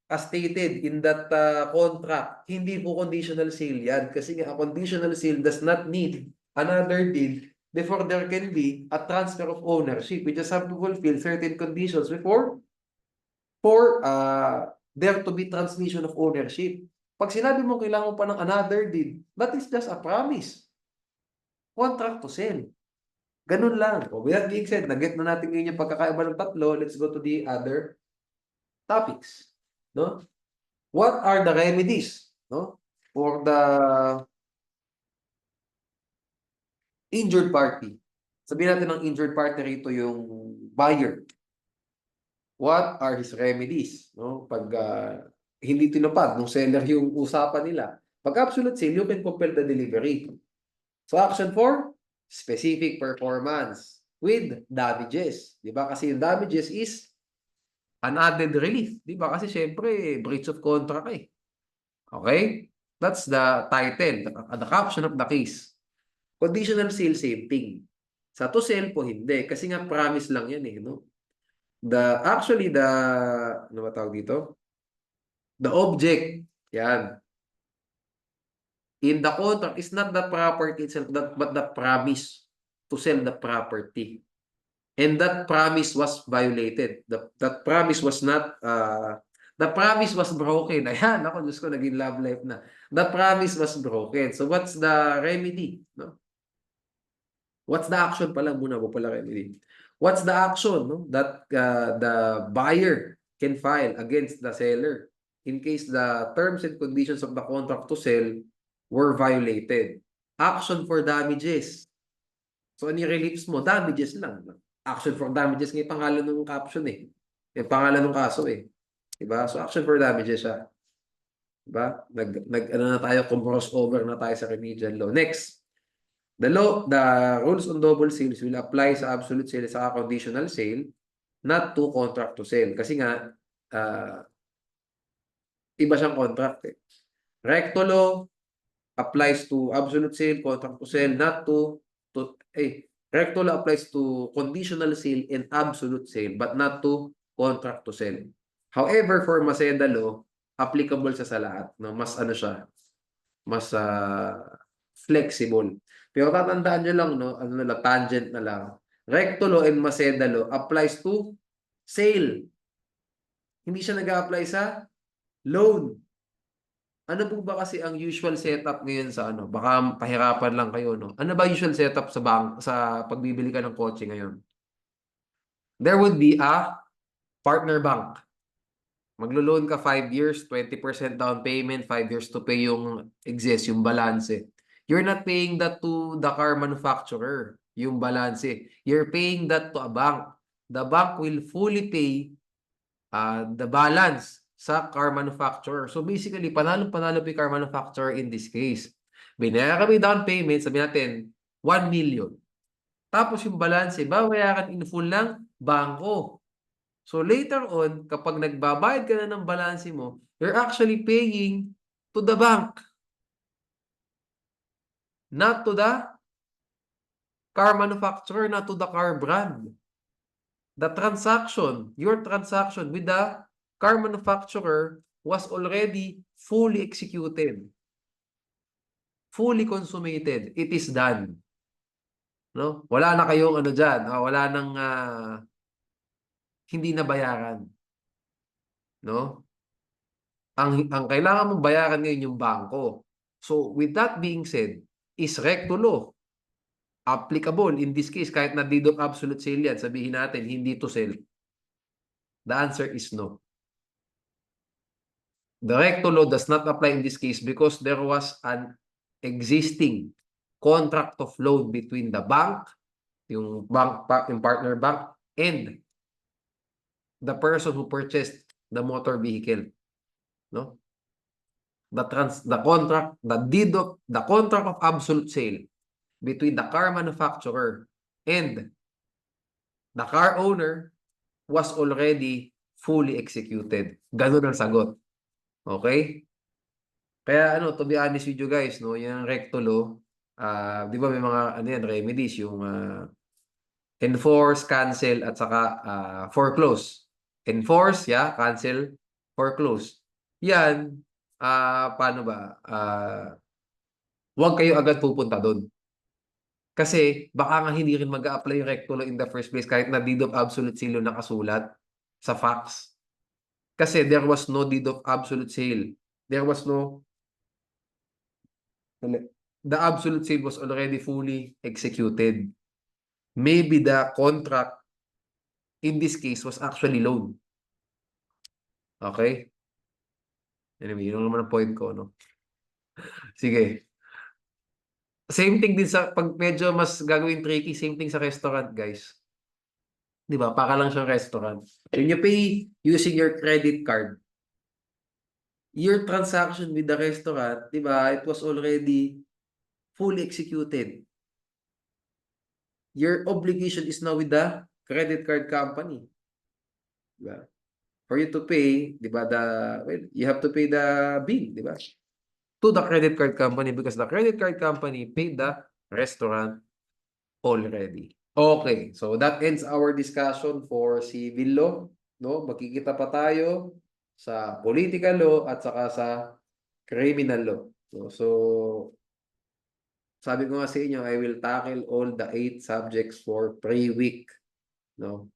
as stated in that contract, hindi po conditional sale yan. Kasi nga, a conditional sale does not need another deed before there can be a transfer of ownership. We just have to fulfill certain conditions before for there to be transmission of ownership. Pag sinabi mo kailangan pa ng another deed, that is just a promise. Contract to sell. Ganun lang. With that being said, nag-get na natin ngayon yung pagkakaiba ng tatlo. Let's go to the other topics. No? What are the remedies, no, for the injured party? Sabihin natin ng injured party rito yung buyer. What are his remedies? No? Pag hindi tinupad ng seller yung usapan nila. Pag absolute sale, you can compel the delivery. So action 4, specific performance with damages. Di ba? Kasi yung damages is an added relief. Di ba? Kasi syempre, breach of contract eh. Okay? That's the title, the caption of the case. Conditional sale, same thing. Sa to sell po, hindi. Kasi nga promise lang yan eh. No? Actually, ano ba tawag dito? The object, yan. In the contract is not the property itself, but the promise to sell the property. And that promise was violated. That promise was not, the promise was broken. Ayan, ako, Diyos ko, naging love life na. The promise was broken. So what's the remedy? No? What's the action pala? Muna po pala remedy. What's the action, no, that the buyer can file against the seller in case the terms and conditions of the contract to sell were violated? Action for damages. So, ano yung reliefs mo? Damages lang. Action for damages nga yung pangalan ng caption eh. Yung pangalan ng kaso eh. Diba? So, action for damages siya. Diba? Ano na tayo, crossover na tayo sa remedial law. Next. The rules on double sales will apply sa absolute sale sa conditional sale, not to contract to sale. Kasi nga, iba siyang contract eh. Recto law applies to absolute sale, contract to sale, not to recto law applies to conditional sale and absolute sale, but not to contract to sell. However, for Maseda law, applicable sa lahat. No? Mas ano siya, mas flexible. Pero tatandaan nyo lang, no? Ano na, tangent na lang. Recto law and Maseda law applies to sale. Hindi siya nag-a-apply sa loan. Ano po ba kasi ang usual setup ngayon sa ano? Baka pahirapan lang kayo, no? Ano ba usual setup sa sa pagbibili ka ng kotse ngayon? There would be a partner bank. Maglo-loan ka 5 years, 20% down payment, 5 years to pay yung excess, yung balance. You're not paying that to the car manufacturer, yung balance. You're paying that to a bank. The bank will fully pay the balance sa car manufacturer. So basically, panalo-panalo pa yung car manufacturer in this case. Binaya kami down payment, sabi natin, 1 million. Tapos yung balance, babayaran in full ng bangko. So later on, kapag nagbabayad ka na ng balance mo, you're actually paying to the bank. Not to the car manufacturer, not to the car brand. The transaction, your transaction with the car manufacturer was already fully executed. Fully consummated. It is done. No? Wala na kayong ano dyan. Wala nang hindi na bayaran. No? Ang kailangan mong bayaran ngayon yung bangko. So, with that being said, is recto law applicable in this case kahit na deed of absolute sale yan, sabihin natin hindi to sell? The answer is no. The recto law does not apply in this case because there was an existing contract of loan between the bank, yung partner bank, and the person who purchased the motor vehicle, no? The contract of absolute sale between the car manufacturer and the car owner was already fully executed. Ganun ang sagot. Okay? Kaya to be honest with you guys, no, yung recto law, di ba may mga remedies, yung enforce, cancel, at saka foreclose. Enforce, cancel, foreclose. Yan, paano ba? Huwag kayo agad pupunta doon. Kasi baka nga hindi rin mag-a-apply yung recto law in the first place kahit na deed of absolute sale yung nakasulat sa facts. Kasi there was no deed of absolute sale. There was no the absolute sale was already fully executed. Maybe the contract in this case was actually loan. Okay? Anyway, yun naman ang point ko, no? Sige. Same thing din sa, pag medyo mas gagawin tricky, same thing sa restaurant, guys. Di ba? Para lang siyang restaurant. When you pay using your credit card, your transaction with the restaurant, di ba, it was already fully executed. Your obligation is now with the credit card company. Di ba? For you to pay, di ba, you have to pay the bill, di ba? To the credit card company because the credit card company paid the restaurant already. Okay, so that ends our discussion for civil law, no? Magkikita pa tayo sa political law at saka sa criminal law. So sabi ko nga sa inyo, I will tackle all the 8 subjects for pre-week, no?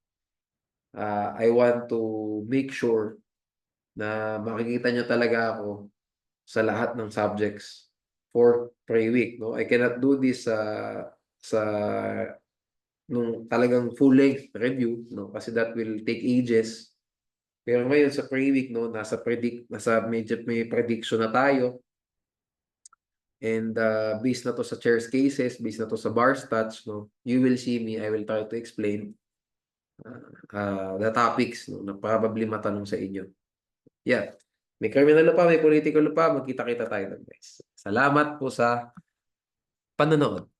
I want to make sure na makikita nyo talaga ako sa lahat ng subjects for pre-week, no? I cannot do this sa nung talagang full-length review, no? Kasi that will take ages. Pero ngayon sa pre-week, no, nasa may prediction na tayo. And based na to sa chairs cases, based na to sa bar stats, no, you will see me, I will try to explain the topics, no, na probably matanong sa inyo. Yeah. May criminal law pa, may political law pa, magkita-kita tayo doon, guys. Salamat po sa panonood.